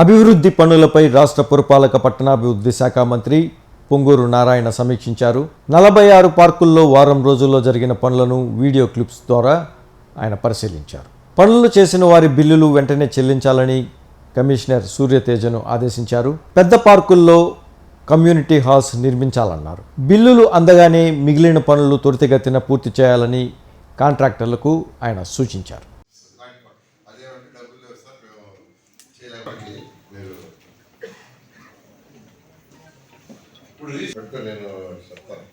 అభివృద్ధి పనులపై రాష్ట్ర పురపాలక పట్టణాభివృద్ధి శాఖ మంత్రి పొంగూరు నారాయణ సమీక్షించారు. 46 పార్కుల్లో వారం రోజుల్లో జరిగిన పనులను వీడియో క్లిప్స్ ద్వారా ఆయన పరిశీలించారు. పనులు చేసిన వారి బిల్లులు వెంటనే చెల్లించాలని కమిషనర్ సూర్యతేజను ఆదేశించారు. పెద్ద పార్కుల్లో కమ్యూనిటీ హాల్స్ నిర్మించాలన్నారు. బిల్లులు అందగానే మిగిలిన పనులు త్వరితగతిన పూర్తి చేయాలని కాంట్రాక్టర్లకు ఆయన సూచించారు. నేను చెప్తాను.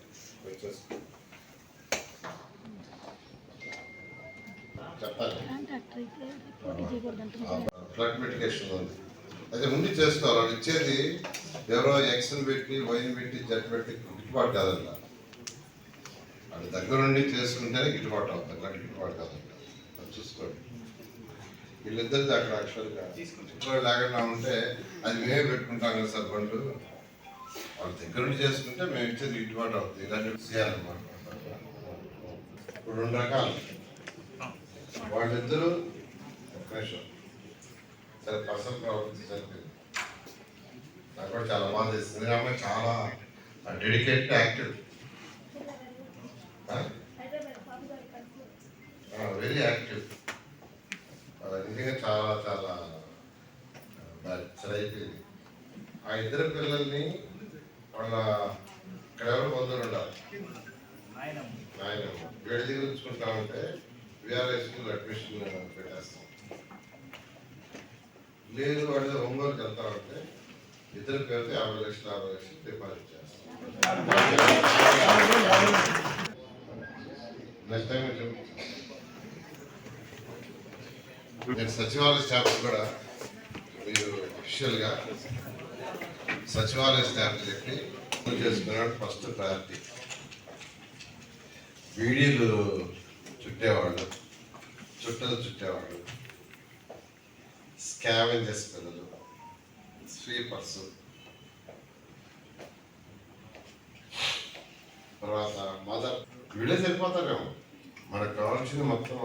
ఫ్లడ్ మిటిగేషన్ ఉంది, అయితే ముందు చేసుకోవాలి. వాళ్ళు ఇచ్చేది ఎవరో ఎక్స్ని పెట్టి వైన్ పెట్టి జట్ పెట్టి గిట్టుబాటు కాదన్న, అది దగ్గర నుండి చేసుకుంటేనే గిట్టుబాటు అవుతుంది, అట్లా గిట్టుబాటు కాదంట. అది చూసుకోండి. వీళ్ళిద్దరిది అక్కడ యాక్చువల్గా లేకుండా ఉంటే అది మేమే పెట్టుకుంటాం కదా సార్ బండ్లు, వాళ్ళ దగ్గర నుండి చేసుకుంటే మేము ఇచ్చేది గిట్టుబాటు అవుతుంది. ఇలాంటివి చేయాలన్నమాట. ఇప్పుడు 2 రకాలు, వాళ్ళిద్దరూ సరే పర్సనల్ ప్రవర్తి సరిపోయింది. నాకు కూడా చాలా బాధ చేస్తుంది. అమ్మాయి చాలా డెడికేటెడ్ యాక్టివ్, వెరీ యాక్టివ్. నిజంగా చాలా చాలా అయిపోయింది. ఆ ఇద్దరు పిల్లల్ని వాళ్ళ ఇక్కడ ఎవరు పొందరు ఉండాలి, ఆయన 7 దగ్గర ఉంచుకుంటా ఉంటే విఆర్ఐ స్కూల్ అడ్మిషన్ పెట్టేస్తాం. లేదు వాళ్ళు ఒంగోలుకి వెళ్తా ఉంటే ఇద్దరు పేరుతో 50 లక్షలు 60 లక్షలు డిపాజిట్ చేస్తాం. నెక్స్ట్ టైం నేను సచివాలయ స్టాఫ్ కూడా మీరు అఫిషియల్గా సచివాలయ స్టాఫ్ చెప్పి చేసుకున్నాడు. ఫస్ట్ ప్రయారిటీ వీడియోలు చుట్టేవాళ్ళు, చుట్టేవాళ్ళు, స్కావెంజర్స్ పిల్లలు, స్వీపర్స్, తర్వాత మదర్, వీళ్ళే సరిపోతారేమో. మనకు కావాల్సింది మొత్తం